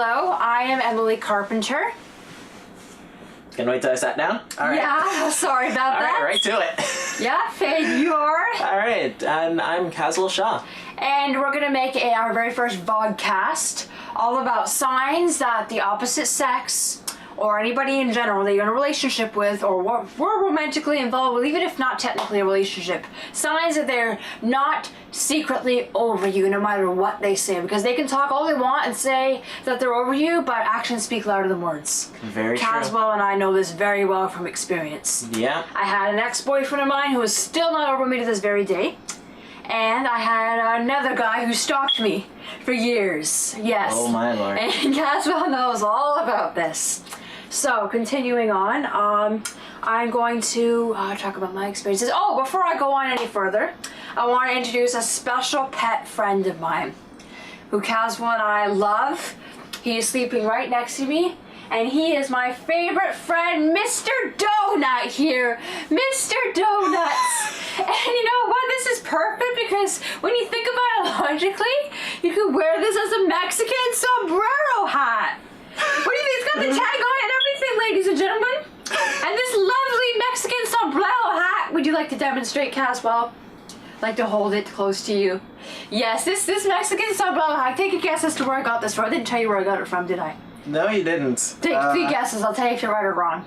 Hello, I am Emily Carpenter. Can wait till I sat down? All right. Yeah, sorry about that. All right, right to it. Yeah, Fade, you are. All right, and I'm Caswell Shaw. And we're going to make our very first vodcast all about signs that the opposite sex or anybody in general that you're in a relationship with or we're romantically involved with, even if not technically a relationship, signs that they're not secretly over you no matter what they say, because they can talk all they want and say that they're over you, but actions speak louder than words. Very true. Caswell and I know this very well from experience. Yeah. I had an ex-boyfriend of mine who is still not over me to this very day. And I had another guy who stalked me for years. Yes. Oh my Lord. And Caswell knows all about this. So, continuing on, I'm going to talk about my experiences. Oh, before I go on any further, I want to introduce a special pet friend of mine who Caswell and I love. He is sleeping right next to me, and he is my favorite friend, Mr. Donut here. Mr. Donuts. And you know what? This is perfect because when you think about it logically, you could wear this as a Mexican sombrero hat. What do you think? It's got the tag on it and everything, ladies and gentlemen. And this lovely Mexican sombrero hat. Would you like to demonstrate, Caswell? Like to hold it close to you. Yes, this Mexican sombrero hat. Take a guess as to where I got this from. I didn't tell you where I got it from, did I? No, you didn't. Take 3 guesses. I'll tell you if you're right or wrong.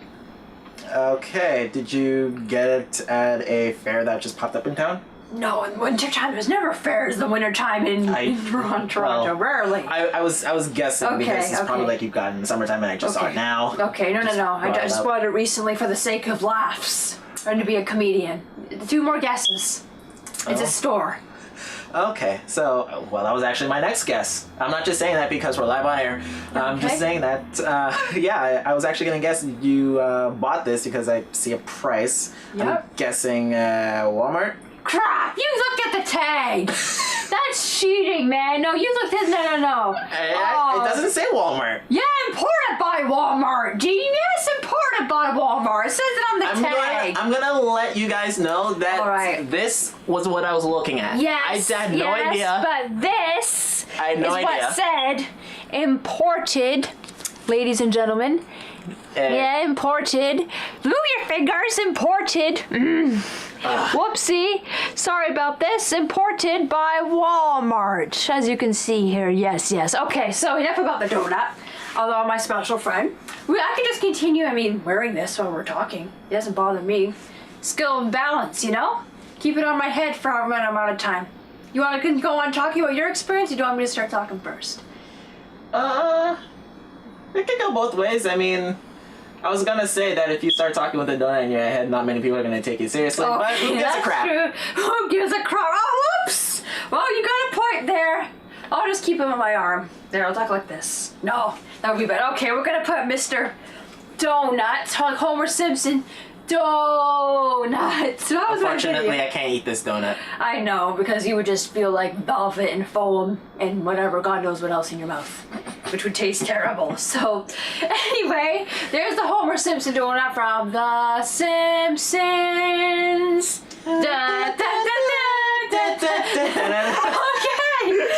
Okay, did you get it at a fair that just popped up in town? No, in wintertime. There's never fairs in wintertime in Toronto. Well, rarely. I was guessing because it's probably like you've got in the summertime and I just saw it now. Okay, no. I just bought it recently for the sake of laughs. Trying to be a comedian. 2 more guesses. It's a store. Okay, so, well, that was actually my next guess. I'm not just saying that because we're live on air. I'm just saying that, yeah, I was actually going to guess you bought this because I see a price. Yep. I'm guessing Walmart. Crap! You looked at the tag! That's cheating, man. No, you looked at... No. It doesn't say Walmart. Yeah, imported by Walmart. Genius, imported by Walmart. It says it on the tag. I'm gonna let you guys know that this was what I was looking at. Yes, I had no idea. But this I had no idea. What said imported, ladies and gentlemen. Yeah, imported. Move your fingers, imported. Whoopsie. Sorry about this. Imported by Walmart. As you can see here. Yes. Okay, so enough about the donut. Although my special friend. I can just continue, wearing this while we're talking. It doesn't bother me. Skill and balance, you know? Keep it on my head for however amount of time. You want to go on talking about your experience, or do you want me to start talking first? It can go both ways. I was gonna say that if you start talking with a donut in your head, not many people are gonna take you seriously, but who gives a crap? True. Who gives a crap? Oh, whoops! Well, you got a point there. I'll just keep him on my arm. There, I'll talk like this. No, that would be bad. Okay, we're gonna put Mr. Donut, like Homer Simpson. Donuts. Unfortunately, I can't eat this donut. I know, because you would just feel like velvet and foam and whatever, God knows what else in your mouth, which would taste terrible. So, anyway, there's the Homer Simpson donut from The Simpsons. Okay,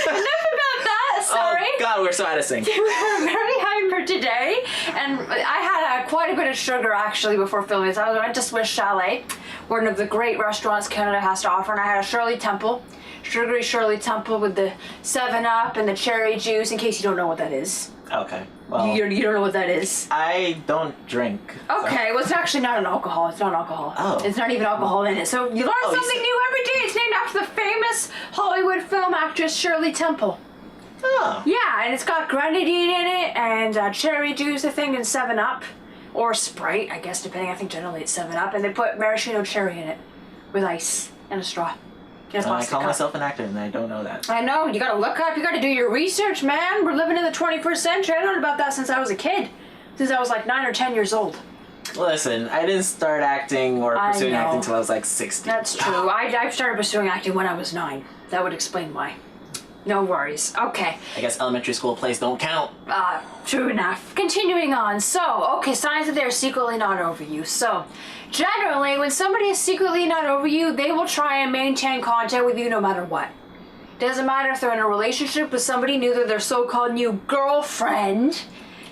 enough about that. Sorry. Oh God, we're so out of sync. We're very hyper today, and I had quite a bit of sugar actually before filming this. I went to Swiss Chalet, one of the great restaurants Canada has to offer, and I had a Shirley Temple, sugary Shirley Temple with the 7-Up and the cherry juice. In case you don't know what that is. Okay. Well, you don't know what that is. I don't drink. Okay, well it's actually not an alcohol. It's not alcohol. Oh. It's not even alcohol in it. So you learn something new every day. It's named after the famous Hollywood film actress Shirley Temple. Oh. Yeah, and it's got grenadine in it and cherry juice, I think, and 7-Up. Or Sprite, I guess, depending. I think generally it's 7-Up. And they put maraschino cherry in it with ice and a straw. I call myself an actor and I don't know that. I know. You gotta look up. You gotta do your research, man. We're living in the 21st century. I learned about that since I was a kid. Since I was like 9 or 10 years old. Listen, I didn't start acting or pursuing acting until I was like 16. That's true. I started pursuing acting when I was 9. That would explain why. No worries. Okay. I guess elementary school plays don't count. True enough. Continuing on. So, okay, signs that they're secretly not over you. So, generally, when somebody is secretly not over you, they will try and maintain contact with you no matter what. Doesn't matter if they're in a relationship with somebody new, they're their so-called new girlfriend,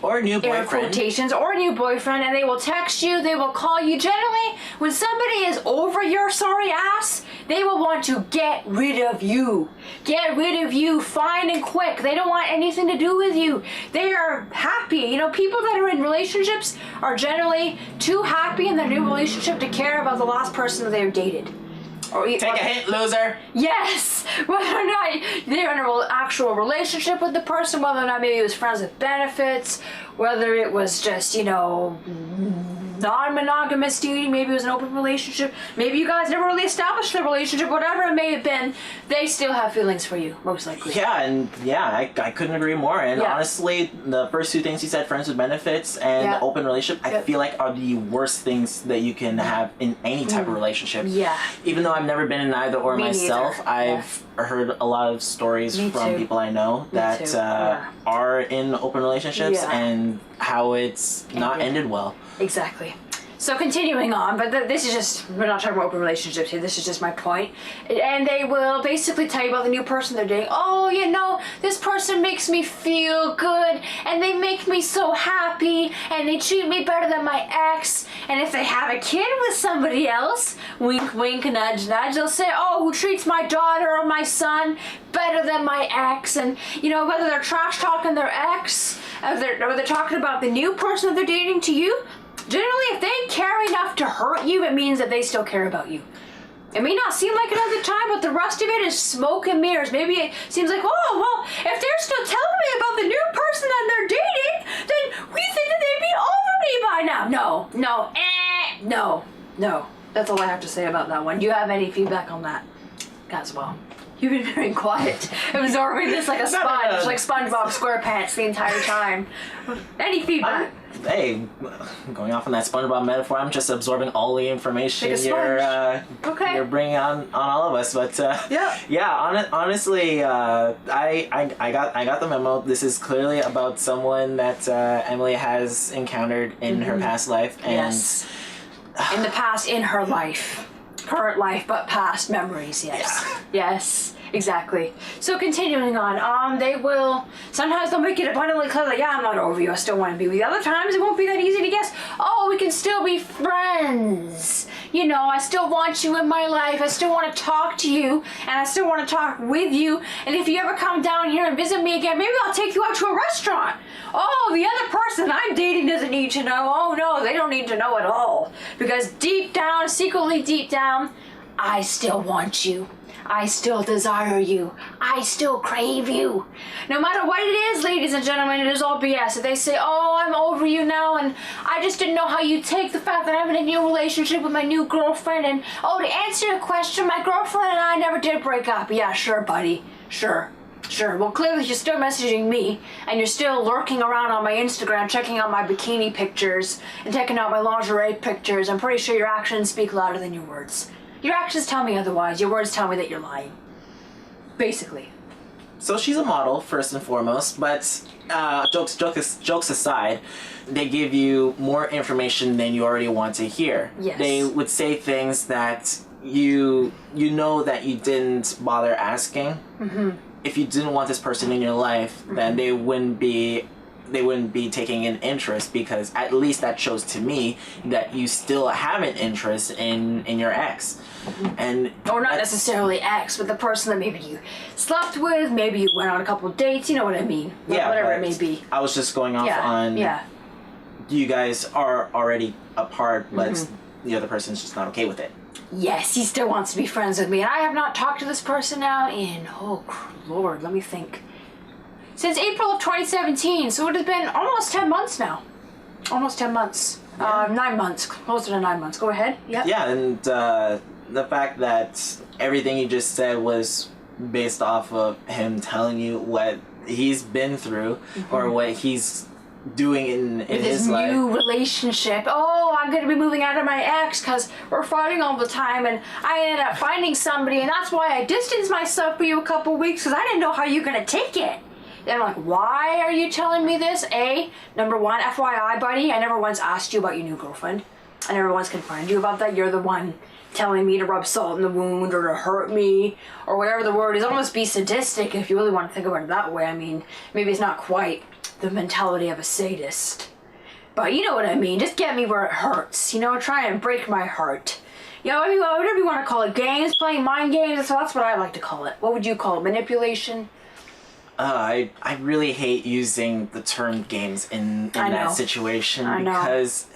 or a new air boyfriend. quotations, or a new boyfriend, and they will text you, they will call you. Generally, when somebody is over your sorry ass, they will want to get rid of you. Get rid of you fine and quick. They don't want anything to do with you. They are happy. You know, people that are in relationships are generally too happy in their new relationship to care about the last person that they've dated. Take a hint, loser. Yes, whether or not they're in an actual relationship with the person, whether or not maybe it was friends with benefits, whether it was just, you know, non-monogamous dating, maybe it was an open relationship, maybe you guys never really established the relationship, whatever it may have been, they still have feelings for you, most likely. Yeah, and I couldn't agree more. And honestly, the first two things you said, friends with benefits and the open relationship, I feel like are the worst things that you can have in any type of relationship. Yeah. Even though I've never been in either or myself, I've heard a lot of stories from people I know that are in open relationships and how it's not ended well. Exactly. So continuing on, but this is just, we're not talking about open relationships here, this is just my point. And they will basically tell you about the new person they're dating. Oh, you know, this person makes me feel good, and they make me so happy, and they treat me better than my ex. And if they have a kid with somebody else, wink, wink, nudge, nudge, they'll say, oh, who treats my daughter or my son better than my ex? And, you know, whether they're trash talking their ex, or they're talking about the new person that they're dating to you, generally, if they care enough to hurt you, it means that they still care about you. It may not seem like it at the time, but the rest of it is smoke and mirrors. Maybe it seems like, oh, well, if they're still telling me about the new person that they're dating, then we think that they'd be over me by now. No. That's all I have to say about that one. Do you have any feedback on that, Caswell? You've been very quiet, absorbing this like a sponge, like SpongeBob SquarePants the entire time. Any feedback? Hey, going off on that SpongeBob metaphor, I'm just absorbing all the information you're bringing on all of us. But honestly, I got the memo. This is clearly about someone that Emily has encountered in her past life, and in the past, in her life. Current life, but past memories, yes, exactly. So continuing on, they will, sometimes they'll make it abundantly clear that, I'm not over you, I still want to be with you. Other times it won't be that easy to guess, we can still be friends. You know, I still want you in my life, I still want to talk to you, and I still want to talk with you, and if you ever come down here and visit me again, maybe I'll take you out to a restaurant. Oh, the other person I'm dating doesn't need to know. Oh no, they don't need to know at all. Because deep down, secretly deep down, I still want you. I still desire you. I still crave you. No matter what it is, ladies and gentlemen, it is all BS. If they say, I'm over you now, and I just didn't know how you take the fact that I'm in a new relationship with my new girlfriend, and to answer your question, my girlfriend and I never did break up. Yeah, sure, buddy. Sure. Well, clearly you're still messaging me, and you're still lurking around on my Instagram, checking out my bikini pictures, and checking out my lingerie pictures. I'm pretty sure your actions speak louder than your words. Your actions tell me otherwise. Your words tell me that you're lying. Basically. So she's a model, first and foremost, but jokes aside, they give you more information than you already want to hear. Yes. They would say things that you know that you didn't bother asking. Mm-hmm. If you didn't want this person in your life, then they wouldn't be taking an interest, because at least that shows to me that you still have an interest in your ex. And or not necessarily ex, but the person that maybe you slept with, maybe you went on a couple of dates, you know what I mean? Whatever it may be. I was just going off on you guys are already apart, but the other person's just not okay with it. Yes, he still wants to be friends with me, and I have not talked to this person now in, Lord, let me think. Since April of 2017, so it has been almost 10 months now. Almost 10 months. 9 months, closer to 9 months. Go ahead. Yep. Yeah, and the fact that everything you just said was based off of him telling you what he's been through or what he's doing in his life. New relationship. I'm going to be moving out of my ex because we're fighting all the time, and I ended up finding somebody, and that's why I distanced myself for you a couple weeks, because I didn't know how you're going to take it. And I'm like, why are you telling me this? Number one, FYI, buddy, I never once asked you about your new girlfriend. I never once confronted you about that. You're the one telling me to rub salt in the wound or to hurt me or whatever the word is. Almost be sadistic if you really want to think about it that way. I mean, maybe it's not quite the mentality of a sadist. But you know what I mean. Just get me where it hurts. You know, try and break my heart. You know, whatever you want to call it. Games, playing mind games. That's what I like to call it. What would you call it? Manipulation? I really hate using the term games in that situation because,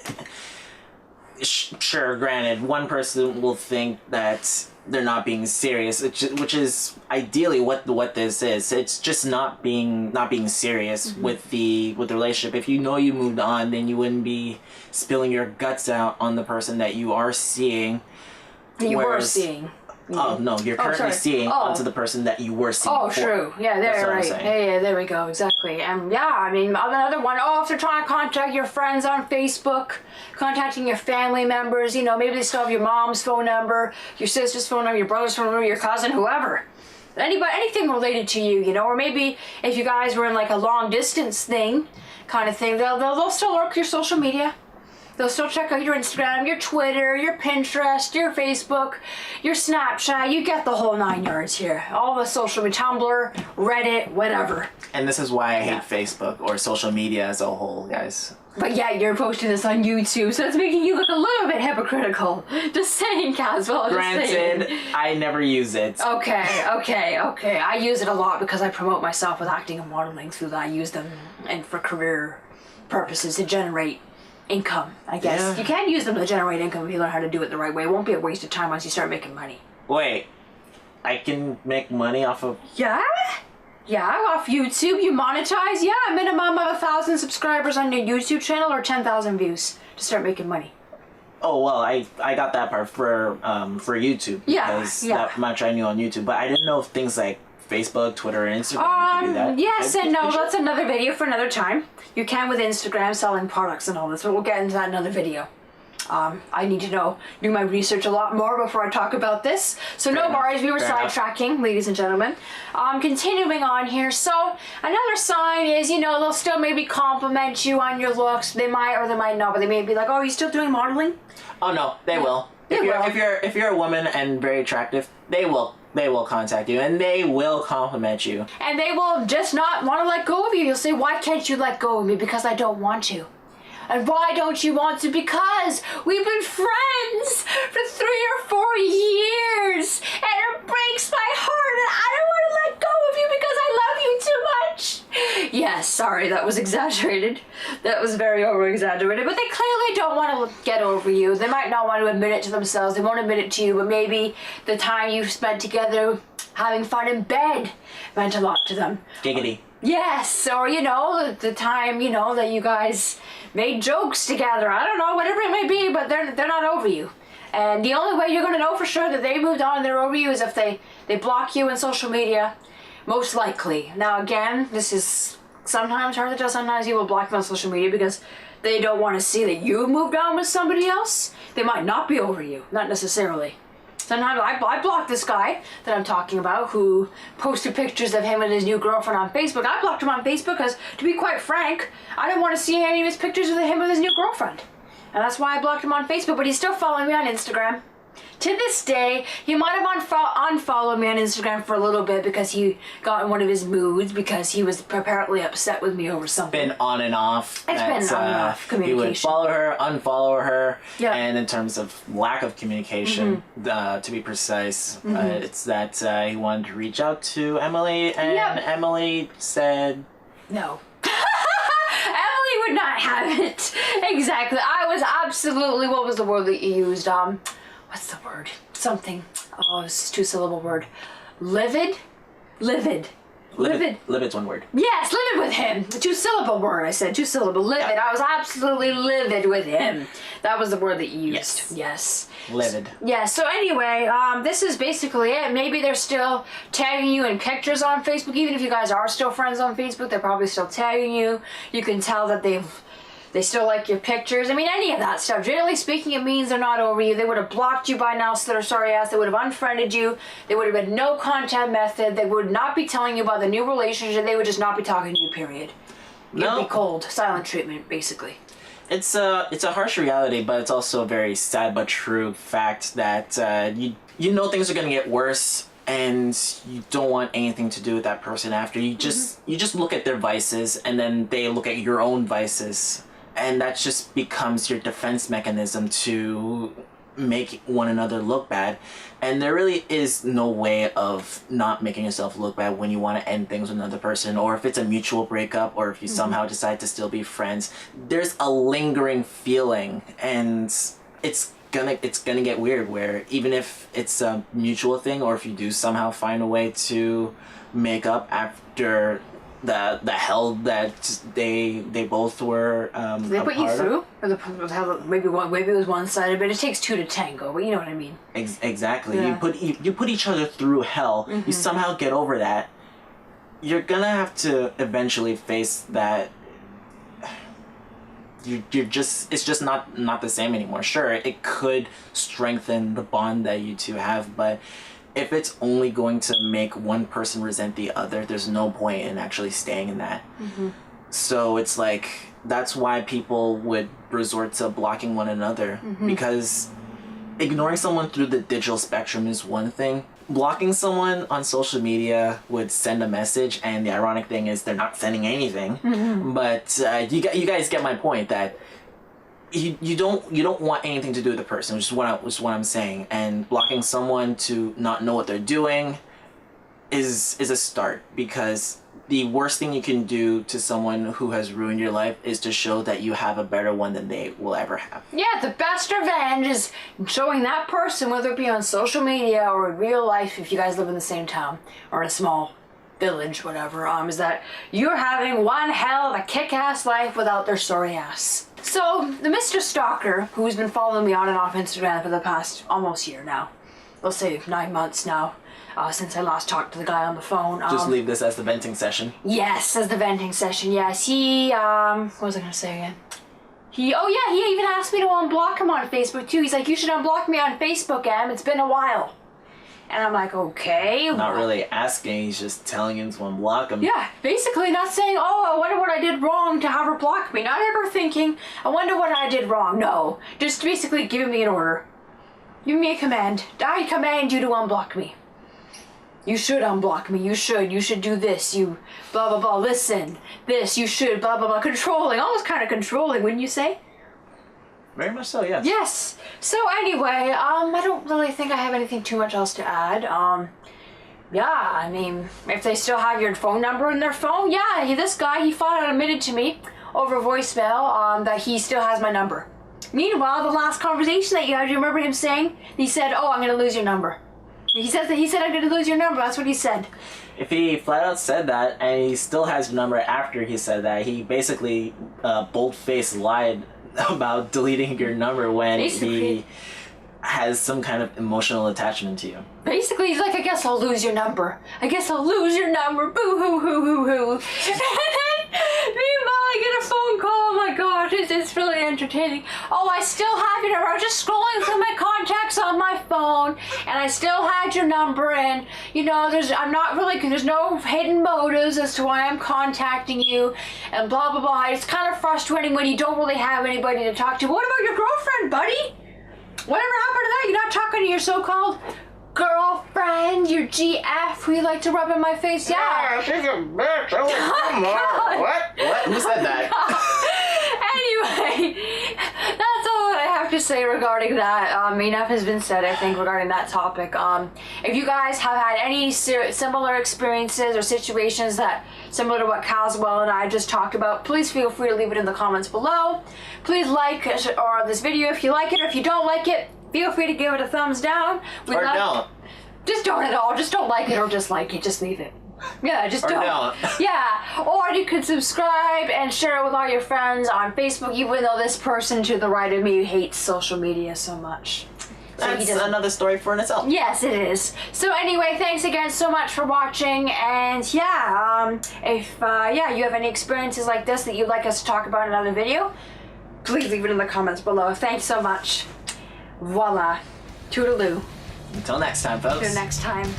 sure, granted, one person will think that they're not being serious, which is ideally what this is. It's just not being serious with the relationship. If you know you moved on, then you wouldn't be spilling your guts out on the person that you are seeing. You were seeing. Oh no, you're currently seeing onto the person that you were seeing. Oh, before. True. Yeah, there, right. Yeah, there we go. Exactly. And yeah, I mean, another one. Oh, if they're trying to contact your friends on Facebook, contacting your family members, you know, maybe they still have your mom's phone number, your sister's phone number, your brother's phone number, your cousin, whoever. Anything related to you, you know, or maybe if you guys were in like a long distance thing, kind of thing, they'll still lurk your social media. They'll still check out your Instagram, your Twitter, your Pinterest, your Facebook, your Snapchat. You get the whole 9 yards here. All the social media, Tumblr, Reddit, whatever. And this is why I hate Facebook or social media as a whole, guys. But yeah, you're posting this on YouTube, so it's making you look a little bit hypocritical. Just saying, Caswell. Granted, I never use it. Okay. I use it a lot because I promote myself with acting and modeling through that. I use them and for career purposes to generate income, I guess. Yeah. You can use them to generate income if you learn how to do it the right way. It won't be a waste of time once you start making money. Wait, I can make money off of... Yeah, off YouTube. You monetize. Yeah, a minimum of 1,000 subscribers on your YouTube channel or 10,000 views to start making money. Oh, well, I got that part for YouTube. Because that much I knew on YouTube. But I didn't know if things like Facebook, Twitter, and Instagram, you can do that. Yes and no, that's another video for another time. You can with Instagram selling products and all this, but we'll get into that in another video. I need to do my research a lot more before I talk about this. So no worries, we were sidetracking, ladies and gentlemen. Continuing on here, so another sign is, you know, they'll still maybe compliment you on your looks. They might or they might not, but they may be like, oh, are you still doing modeling? Oh no, they will. If you're a woman and very attractive, they will contact you and they will compliment you. And they will just not want to let go of you. You'll say, why can't you let go of me? Because I don't want to. And why don't you want to? Because we've been friends for 3 or 4 years and it breaks my heart and I don't want to let go of you because I love you too much. Yes, sorry, that was exaggerated. That was very over-exaggerated. But they clearly don't want to get over you. They might not want to admit it to themselves. They won't admit it to you, but maybe the time you spent together having fun in bed meant a lot to them. Giggity. Yes, or, you know, the time, you know, that you guys made jokes together. I don't know, whatever it may be, but they're not over you. And the only way you're going to know for sure that they moved on and they're over you is if they block you in social media, most likely. Now, again, this is sometimes hard to tell. Sometimes you will block them on social media because they don't want to see that you moved on with somebody else. They might not be over you, not necessarily. Sometimes I blocked this guy that I'm talking about who posted pictures of him and his new girlfriend on Facebook. I blocked him on Facebook because, to be quite frank, I didn't want to see any of his pictures of him with his new girlfriend. And that's why I blocked him on Facebook, but he's still following me on Instagram. To this day, he might have unfollowed me on Instagram for a little bit because he got in one of his moods because he was apparently upset with me over something. Been on and off. It's been on and off communication. He would follow her, unfollow her, and in terms of lack of communication, to be precise, it's that he wanted to reach out to Emily, and Emily said no. Emily would not have it. Exactly. I was absolutely, what was the word that you used? What's the word? Something. Oh, it's a 2-syllable word. Livid? Livid's one word. Yes, livid with him. The 2-syllable word. I said 2-syllable. Livid. Yeah. I was absolutely livid with him. That was the word that you used. Yes. Livid. Yeah, so anyway, this is basically it. Maybe they're still tagging you in pictures on Facebook. Even if you guys are still friends on Facebook, they're probably still tagging you. You can tell that they still like your pictures. I mean, any of that stuff. Generally speaking, it means they're not over you. They would have blocked you by now, so they're sorry ass. They would have unfriended you. They would have had no contact method. They would not be telling you about the new relationship. They would just not be talking to you, period. You'd be cold. Silent treatment, basically. It's a harsh reality, but it's also a very sad but true fact that you know things are gonna get worse, and you don't want anything to do with that person after. You just look at their vices, and then they look at your own vices, and that just becomes your defense mechanism to make one another look bad. And there really is no way of not making yourself look bad when you want to end things with another person, or if it's a mutual breakup, or if you somehow decide to still be friends. There's a lingering feeling, and it's gonna get weird, where even if it's a mutual thing, or if you do somehow find a way to make up after the hell that they both were they put you through, or maybe it was one-sided, but it takes two to tango, but you know what I mean. Exactly. Yeah. You put each other through hell. You somehow get over that. You're gonna have to eventually face that. It's just not the same anymore. Sure, it could strengthen the bond that you two have, but if it's only going to make one person resent the other, there's no point in actually staying in that. So it's like, that's why people would resort to blocking one another, because ignoring someone through the digital spectrum is one thing. Blocking someone on social media would send a message, and the ironic thing is they're not sending anything. But you guys get my point, that you don't want anything to do with the person, which is what I'm saying. And blocking someone to not know what they're doing is a start, because the worst thing you can do to someone who has ruined your life is to show that you have a better one than they will ever have. Yeah, the best revenge is showing that person, whether it be on social media or in real life, if you guys live in the same town or in a small village, whatever, is that you're having one hell of a kick-ass life without their sorry ass. So, the Mr. Stalker, who's been following me on and off Instagram for the past almost year now, let's say 9 months now, since I last talked to the guy on the phone. Just leave this as the venting session. Yes, as the venting session, yes. He, what was I gonna say again? He even asked me to unblock him on Facebook too. He's like, you should unblock me on Facebook, Em. It's been a while. And I'm like, okay. Not really asking, he's just telling him to unblock him. Yeah, basically not saying, oh, I wonder what I did wrong to have her block me. Not ever thinking, I wonder what I did wrong. No, just basically giving me an order. Giving me a command. I command you to unblock me. You should unblock me. You should do this. You blah, blah, blah. Listen. This. You should blah, blah, blah. Controlling. Almost kind of controlling, wouldn't you say? Very much so, yes. Yes. So anyway, I don't really think I have anything too much else to add. Yeah, I mean, if they still have your phone number in their phone, yeah, this guy, he flat out admitted to me over voicemail that he still has my number. Meanwhile, the last conversation that you had, do you remember him saying? He said, oh, I'm going to lose your number. He said I'm going to lose your number. That's what he said. If he flat out said that, and he still has your number after he said that, he basically bold-faced lied about deleting your number when he has some kind of emotional attachment to you. Basically, he's like, I guess I'll lose your number. I guess I'll lose your number. Boo hoo hoo hoo hoo. And then, meanwhile, I get a phone call. Oh my god, it's really entertaining. Oh, I still have your number. I was just scrolling through my contacts on my phone, and I still had your number. And you know, there's no hidden motives as to why I'm contacting you, and blah blah blah. It's kind of frustrating when you don't really have anybody to talk to. What about your girlfriend, buddy? Whatever happened to that? You're not talking to your so-called girlfriend, your GF, who you like to rub in my face? Yeah. She's a bitch. What? Who said that? Anyway, that's all I have to say regarding that. Enough has been said, I think, regarding that topic. If you guys have had any similar experiences or situations that similar to what Caswell and I just talked about, please feel free to leave it in the comments below. Please like this video if you like it, or if you don't like it, feel free to give it a thumbs down. Or don't. Just don't at all. Just don't like it or dislike it. Just leave it. Yeah, just don't. Yeah, or you could subscribe and share it with all your friends on Facebook, even though this person to the right of me hates social media so much. So that's another story for itself. Yes, it is. So anyway, thanks again so much for watching, and yeah, if you have any experiences like this that you'd like us to talk about in another video, please leave it in the comments below. Thanks so much. Voila. Toodaloo. Until next time, folks. Until next time.